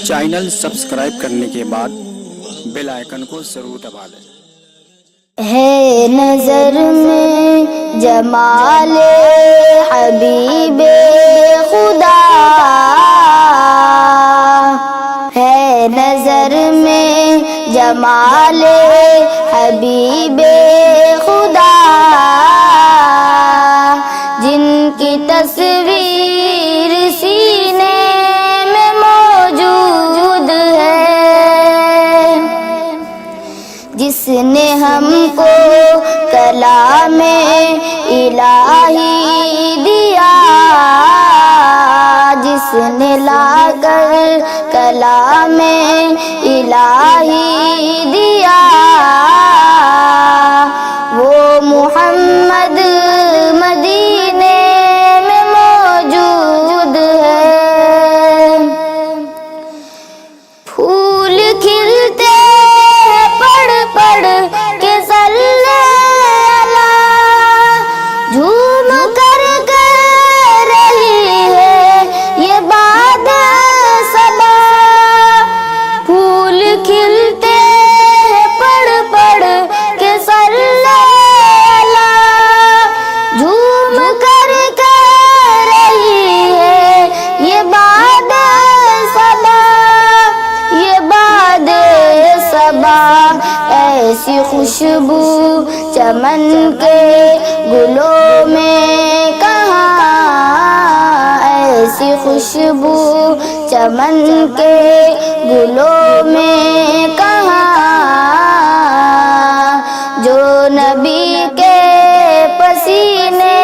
Channel subscribe کرنے کے بعد بیل آئیکن کو ضرور دبا لیں۔ ہے نظر میں جمال حبیب خدا، ہے نظر میں جمال حبیب خدا، جن کی تصویر سینے میں موجود ہے، جس نے ہم کو کلام الہی دیا، جس نے لا کر کلام الہی دیا، وہ محمد مدینے میں موجود ہے۔ پھول کھلتے ہیں پڑھ پڑھ کے صلی اللہ، جھوم کر کر رہی ہے یہ باد صبا، پھول کھلتے ہیں پڑھ پڑھ کے صلی اللہ، جھوم کر کر رہی ہے یہ باد صبا، یہ باد صبا، ایسی خوشبو چمن کے گلوں میں کہاں، ایسی خوشبو چمن کے گلوں میں کہاں، جو نبی کے پسینے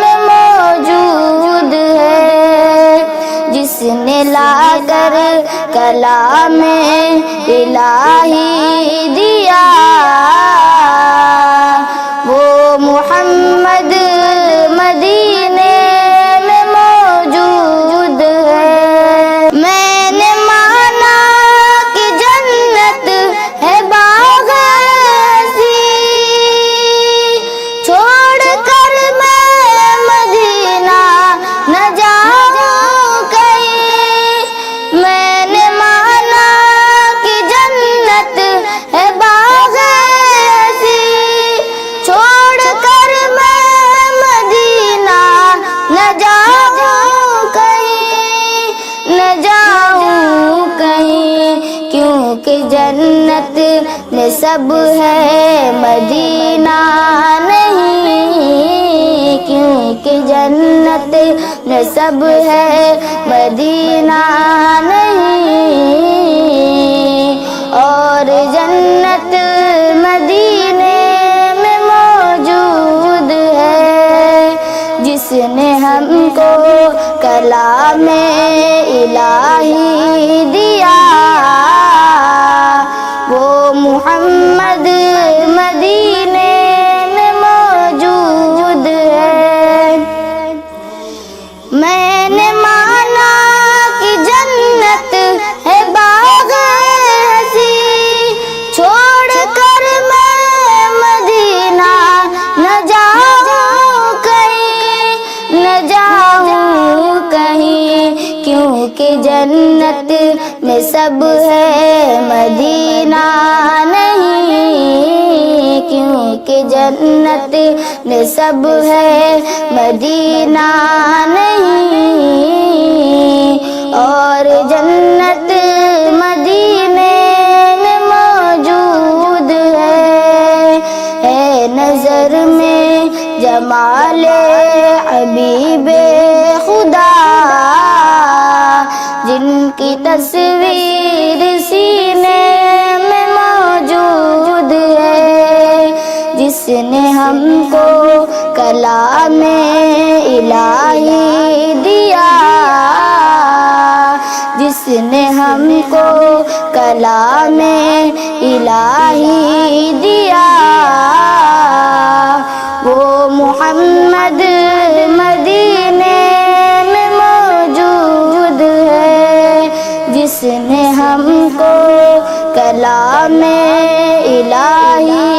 میں موجود ہے، جس نے لا کر کلام الہی دیا، وہ محمد مدینے میں موجود ہے۔ میں نے مانا کہ جنت ہے باغ ایسی، چھوڑ کر میں مدینہ نہ جاؤں کہیں، میں نے مانا کہ جنت ہے باغ ایسی، چھوڑ کر میں مدینہ نہ جاؤں کہیں، نہ جاؤں کہیں، کیونکہ جنت میں سب ہے مدینہ نہیں، کیونکہ جنت میں سب ہے مدینہ نہیں، اور جنت مدینے میں موجود ہے، جس نے ہم کو کلام الہی دیا، وہ محمد مدینے میں موجود ہے۔ میں نے مانا کہ جنت ہے باغ ایسی، چھوڑ کر میں مدینہ نہ جاؤں کہیں، نہ جاؤں کہیں، کیونکہ جنت میں سب ہے مدینہ نہیں، کیونکہ جنت میں سب ہے مدینہ نہیں، اور جنت مدینے میں موجود ہے نظر میں جمال حبیب خدا، جن کی تصویر سینے میں موجود ہے، جس نے ہم کو کلام الہی دیا، جس نے ہم کو کلام الہی دیا، وہ محمد مدینے میں موجود ہے، جس نے ہم کو کلام الہی